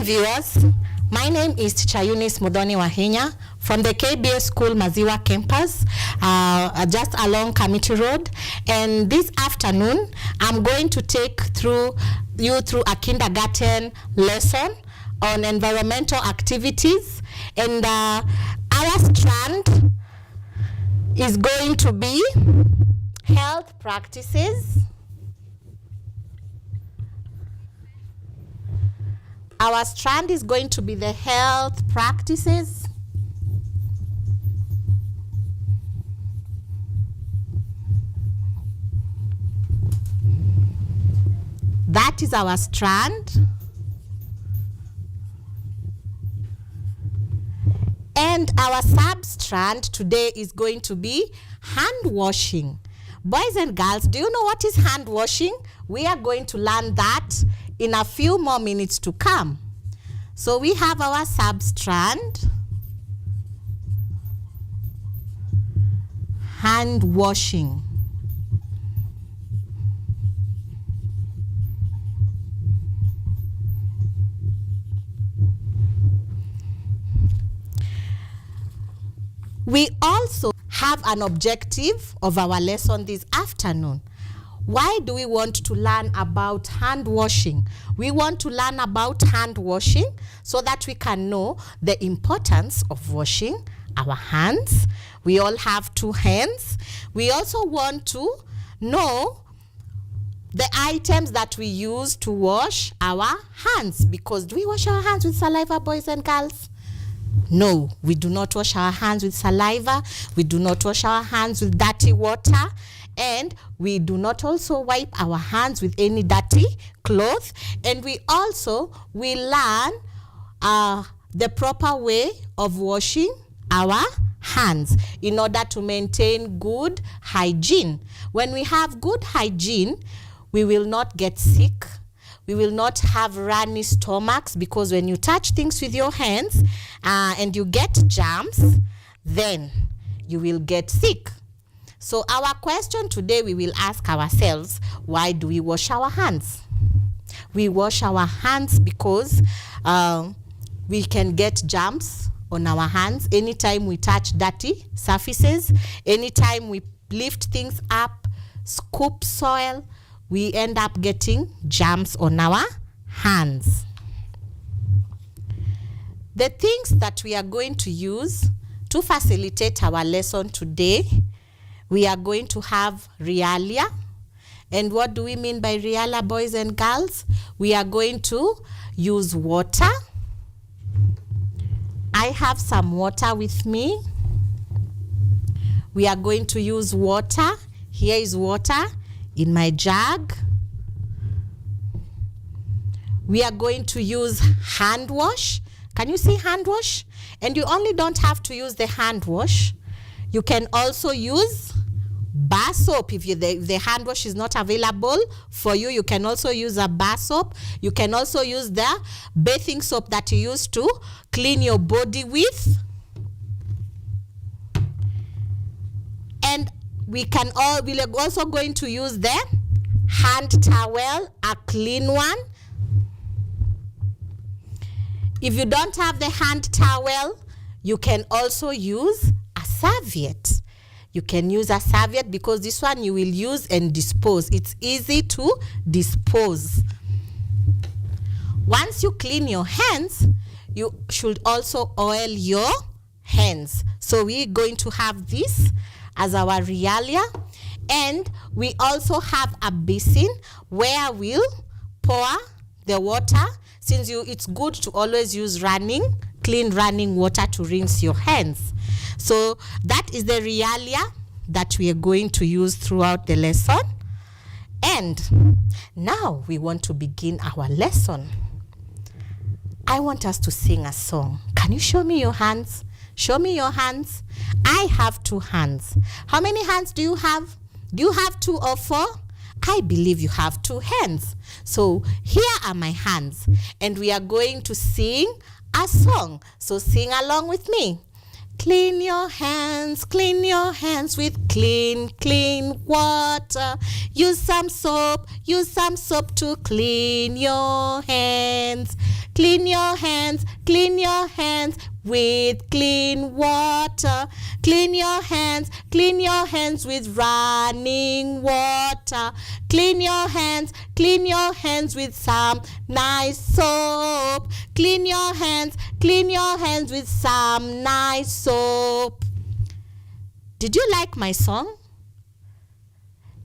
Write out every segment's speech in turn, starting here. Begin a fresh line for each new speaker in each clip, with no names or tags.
viewers, my name is Teacher Eunice Muthoni from the KBS School Maziwa campus, just along Kamiti Road. And this afternoon, I'm going to take you through a kindergarten lesson on environmental activities. And our strand is going to be health practices. Our strand is going to be the health practices. That is our strand. And our sub-strand today is going to be hand washing. Boys and girls, do you know what is hand washing? We are going to learn that in a few more minutes to come. So we have our sub-strand, hand washing. We also have an objective of our lesson this afternoon. Why do we want to learn about hand washing? We want to learn about hand washing so that we can know the importance of washing our hands. We all have 2 hands. We also want to know the items that we use to wash our hands, because do we wash our hands with saliva, boys and girls? No, we do not wash our hands with saliva. We do not wash our hands with dirty water. And we do not also wipe our hands with any dirty cloth. And we learn the proper way of washing our hands in order to maintain good hygiene. When we have good hygiene, we will not get sick. We will not have runny stomachs, because when you touch things with your hands and you get germs, then you will get sick. So our question today, we will ask ourselves, why do we wash our hands? We wash our hands because we can get germs on our hands anytime we touch dirty surfaces, anytime we lift things up, scoop soil, we end up getting germs on our hands. The things that we are going to use to facilitate our lesson today, we are going to have realia. And what do we mean by realia, boys and girls? We are going to use water. I have some water with me. We are going to use water. Here is water in my jug. We are going to use hand wash. Can you see hand wash? And you only don't have to use the hand wash. You can also use bar soap. If the hand wash is not available for you, you can also use a bar soap. You can also use the bathing soap that you use to clean your body with. And we're also going to use the hand towel, a clean one. If you don't have the hand towel, you can also use a serviette. You can use a serviette because this one you will use and dispose. It's easy to dispose. Once you clean your hands, you should also oil your hands. So we're going to have this as our realia. And we also have a basin where we'll pour the water. Since it's good to always use clean running water to rinse your hands. So that is the realia that we are going to use throughout the lesson. And now we want to begin our lesson. I want us to sing a song. Can you show me your hands? Show me your hands. I have 2 hands. How many hands do you have? Do you have 2 or 4? I believe you have 2 hands. So here are my hands. And we are going to sing a song. So sing along with me. Clean your hands with clean, clean water. Use some soap to clean your hands. Clean your hands with clean water. Clean your hands with running water. Clean your hands with some nice soap. Clean your hands with some nice soap. Did you like my song?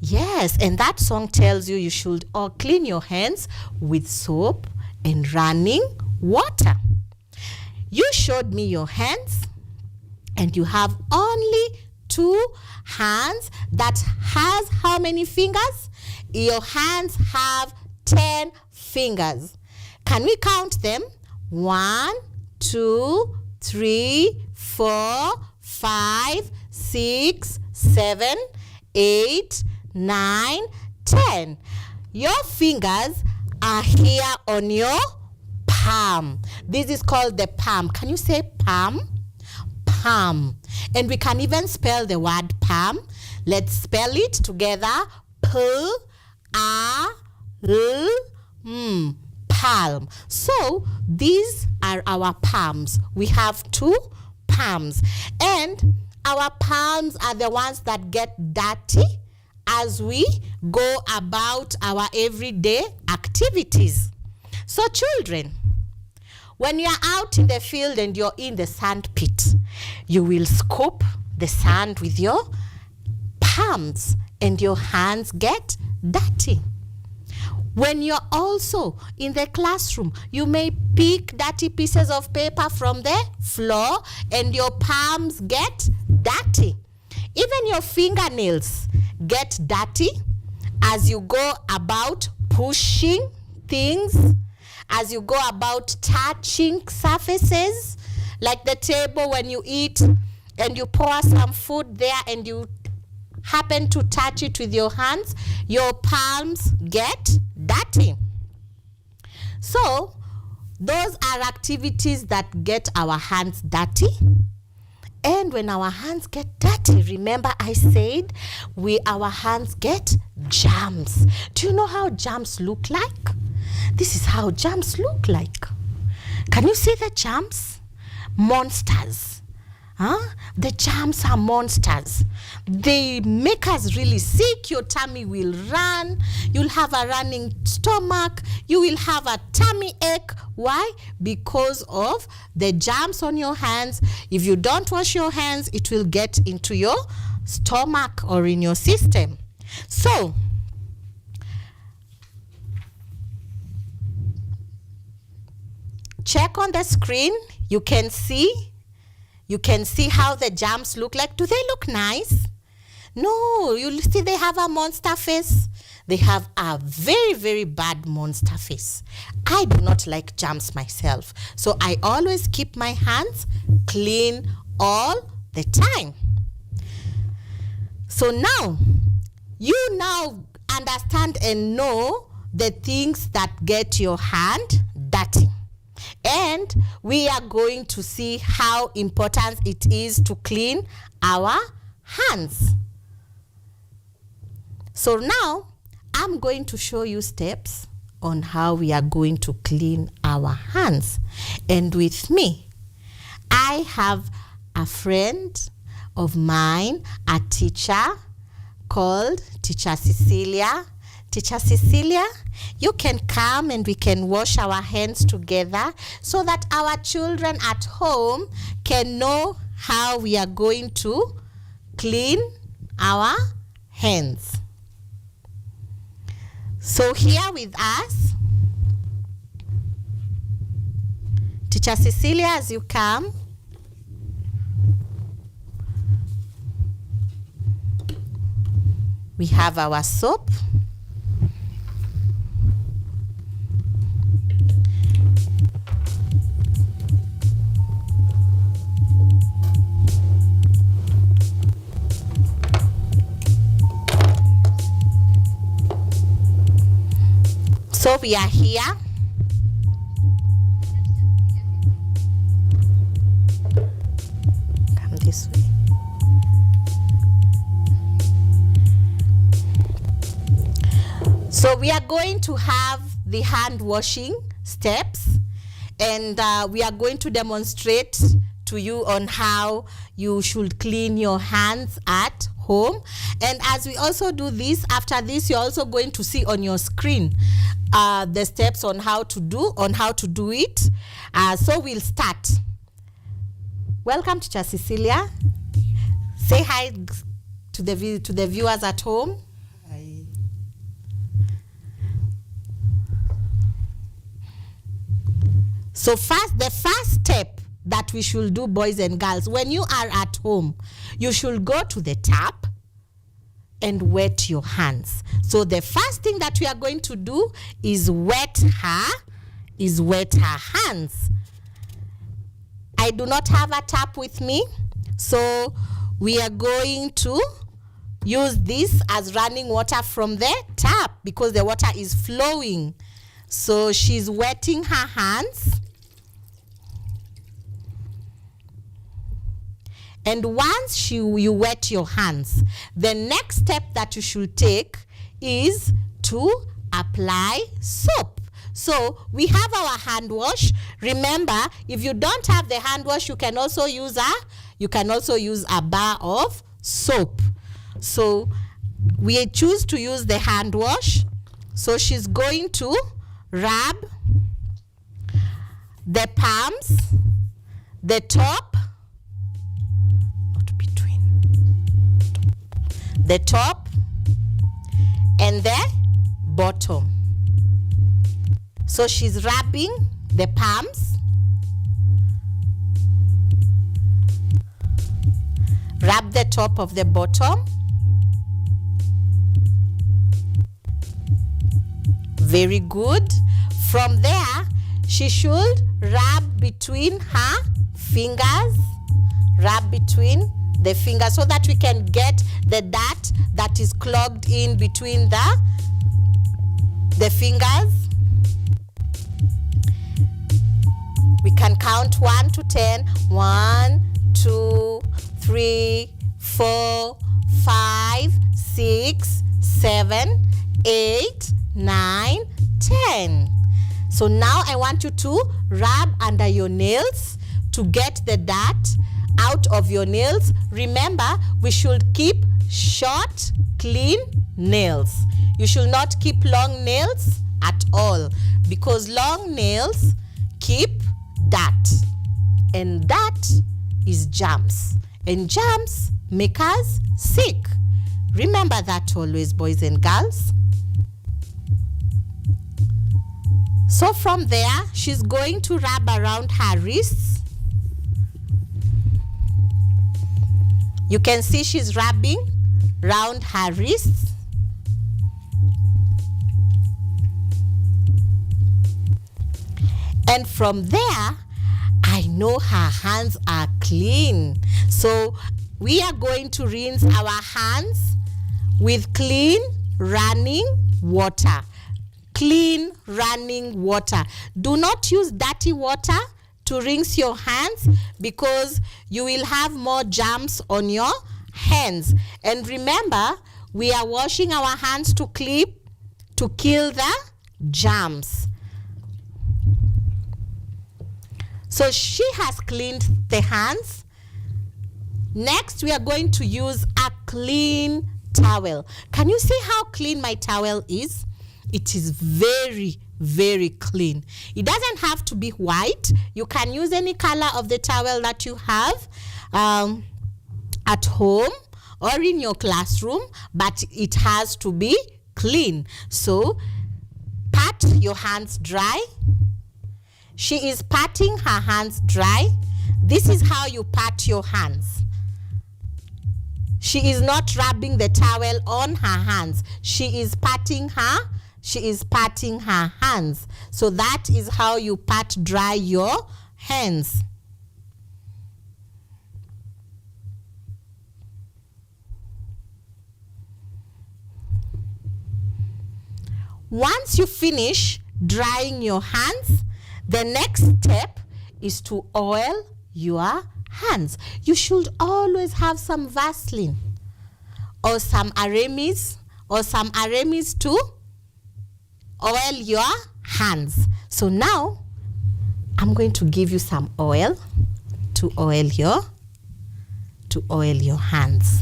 Yes, and that song tells you should all clean your hands with soap and running water. You showed me your hands, and you have only 2 hands that has how many fingers? Your hands have 10 fingers. Can we count them? 1, 2, 3, 4, 5, 6, 7, 8, 9, 10. Your fingers are here on your palm. This is called the palm. Can you say palm? Palm. And we can even spell the word palm. Let's spell it together. P-A-L-M. Palm. So these are our palms. We have 2 palms. And our palms are the ones that get dirty as we go about our everyday activities. So children, when you're out in the field and you're in the sand pit, you will scoop the sand with your palms and your hands get dirty. When you're also in the classroom, you may pick dirty pieces of paper from the floor and your palms get dirty. Even your fingernails get dirty as you go about pushing things, as you go about touching surfaces, like the table when you eat and you pour some food there and you happen to touch it with your hands, your palms get dirty. So those are activities that get our hands dirty. And when our hands get dirty, remember I said our hands get germs. Do you know how germs look like? This is how germs look like. Can you see the germs? Monsters. The germs are monsters. They make us really sick. Your tummy will run. You'll have a running stomach. You will have a tummy ache. Why? Because of the germs on your hands. If you don't wash your hands, it will get into your stomach or in your system. So, check on the screen. You can see how the germs look like. Do they look nice? No, you'll see they have a monster face. They have a very, very bad monster face. I do not like germs myself. So I always keep my hands clean all the time. So now, you now understand and know the things that get your hand dirty. And we are going to see how important it is to clean our hands. So now, I'm going to show you steps on how we are going to clean our hands. And with me, I have a friend of mine, a teacher called Teacher Cecilia. Teacher Cecilia, you can come and we can wash our hands together so that our children at home can know how we are going to clean our hands. So here with us, Teacher Cecilia, as you come, we have our soap. So we are here. Come this way. So we are going to have the hand washing steps, and we are going to demonstrate to you on how you should clean your hands at home. And as we also do this, after this, you're also going to see on your screen the steps on how to do it. So we'll start. Welcome, Teacher Cecilia. Say hi to the viewers at home.
Hi.
So the first step that we should do, boys and girls, when you are at home, you should go to the tap and wet your hands. So the first thing that we are going to do is wet her hands. I do not have a tap with me, so we are going to use this as running water from the tap because the water is flowing. So she's wetting her hands. And once you wet your hands, the next step that you should take is to apply soap. So we have our hand wash. Remember, if you don't have the hand wash, you can also use a bar of soap. So we choose to use the hand wash. So she's going to rub the palms, the top, the top and the bottom. So she's rubbing the palms, rub the top of the bottom. Very good. From there, she should rub between her fingers, rub between the fingers so that we can get the dirt that is clogged in between the fingers. We can count 1 to 10. 1, 2, 3, 4, 5, 6, 7, 8, 9, 10. So now I want you to rub under your nails to get the dirt out of your nails. Remember, we should keep short, clean nails. You should not keep long nails at all because long nails keep dirt, and dirt is germs, and germs make us sick. Remember that always, boys and girls. So from there, she's going to rub around her wrists. You can see she's rubbing around her wrists. And from there, I know her hands are clean. So we are going to rinse our hands with clean running water. Clean running water. Do not use dirty water to rinse your hands because you will have more germs on your hands. And remember, we are washing our hands to kill the germs. So she has cleaned the hands. Next, we are going to use a clean towel. Can you see how clean my towel is? It is very, very clean. It doesn't have to be white. You can use any color of the towel that you have at home or in your classroom, but it has to be clean. So pat your hands dry. She is patting her hands dry. This is how you pat your hands. She is not rubbing the towel on her hands. She is patting her hands. So that is how you pat dry your hands. Once you finish drying your hands, the next step is to oil your hands. You should always have some Vaseline or some Aramis to oil your hands. So now I'm going to give you some oil to oil your hands.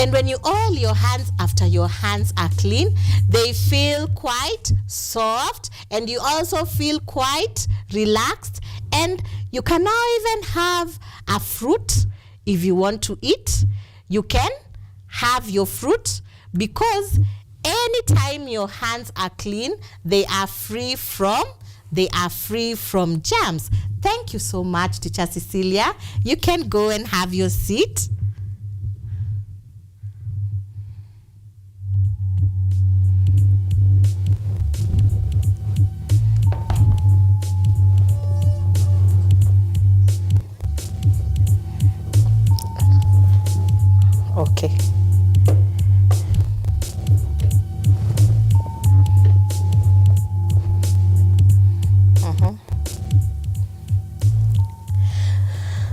And when you oil your hands, after your hands are clean, they feel quite soft, and you also feel quite relaxed. And you can now even have a fruit. If you want to eat, you can have your fruit, because anytime your hands are clean, they are free from germs. Thank you so much, Teacher Cecilia. You can go and have your seat. Okay.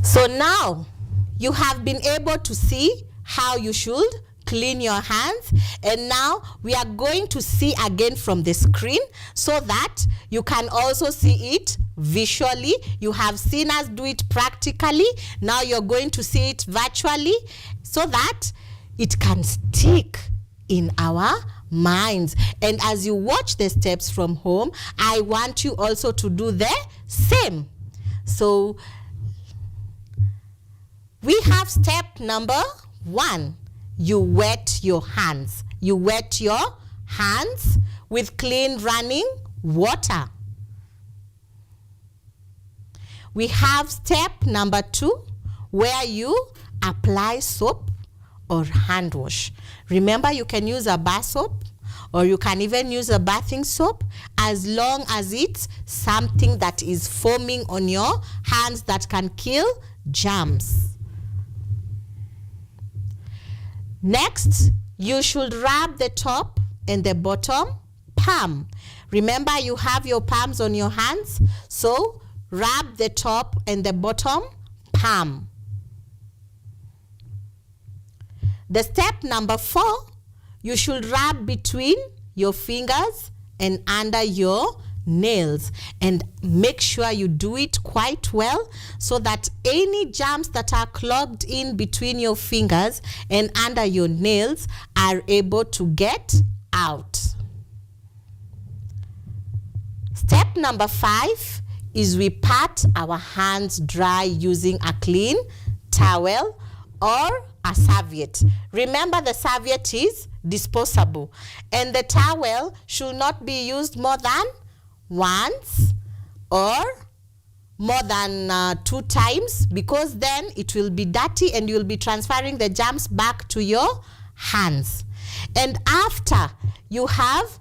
So now you have been able to see how you should clean your hands, and now we are going to see again from the screen so that you can also see it visually. You have seen us do it practically. Now you're going to see it virtually so that it can stick in our minds. And as you watch the steps from home, I want you also to do the same. So we have step number 1. You wet your hands. You wet your hands with clean running water. We have step number 2, where you apply soap or hand wash. Remember, you can use a bar soap, or you can even use a bathing soap, as long as it's something that is forming on your hands that can kill germs. Next, you should rub the top and the bottom palm. Remember, you have your palms on your hands, so rub the top and the bottom palm. The step number 4, you should rub between your fingers and under your nails, and make sure you do it quite well so that any germs that are clogged in between your fingers and under your nails are able to get out. Step number 5 is we pat our hands dry using a clean towel or a serviette. Remember, the serviette is disposable, and the towel should not be used more than once or more than 2 times, because then it will be dirty and you'll be transferring the germs back to your hands. And after you have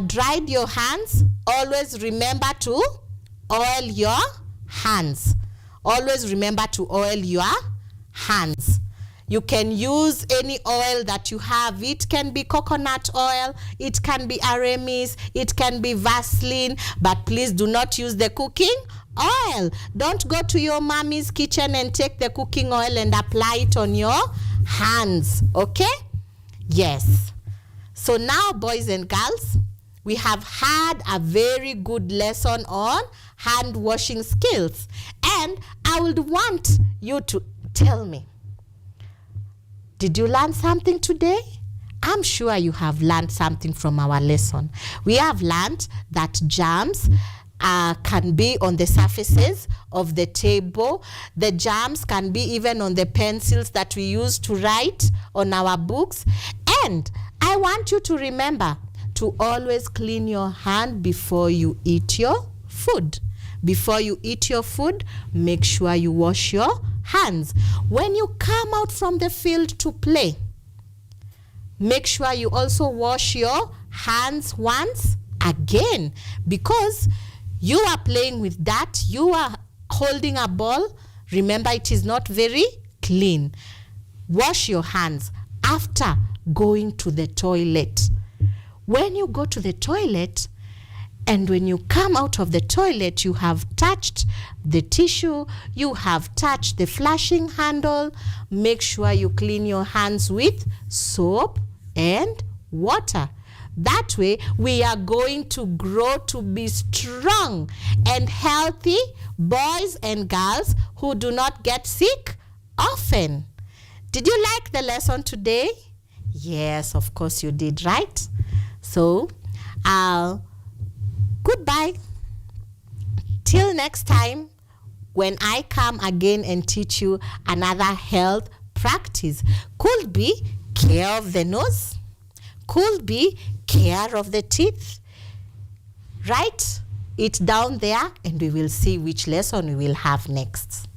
dried your hands, always remember to oil your hands. Always remember to oil your hands. You can use any oil that you have. It can be coconut oil, it can be Aramis, it can be Vaseline, but please do not use the cooking oil. Don't go to your mommy's kitchen and take the cooking oil and apply it on your hands, okay? Yes. So now, boys and girls, we have had a very good lesson on hand washing skills, and I would want you to tell me, did you learn something today? I'm sure you have learned something from our lesson. We have learned that germs can be on the surfaces of the table. The germs can be even on the pencils that we use to write on our books. And I want you to remember to always clean your hand before you eat your food. Before you eat your food, make sure you wash your hands. When you come out from the field to play, make sure you also wash your hands once again, because you are playing with that. You are holding a ball. Remember, it is not very clean. Wash your hands after going to the toilet. When you go to the toilet, And when you come out of the toilet, you have touched the tissue, you have touched the flushing handle. Make sure you clean your hands with soap and water. That way, we are going to grow to be strong and healthy boys and girls who do not get sick often. Did you like the lesson today? Yes, of course you did, right? So, goodbye. Till next time, when I come again and teach you another health practice. Could be care of the nose, could be care of the teeth. Write it down there and we will see which lesson we will have next.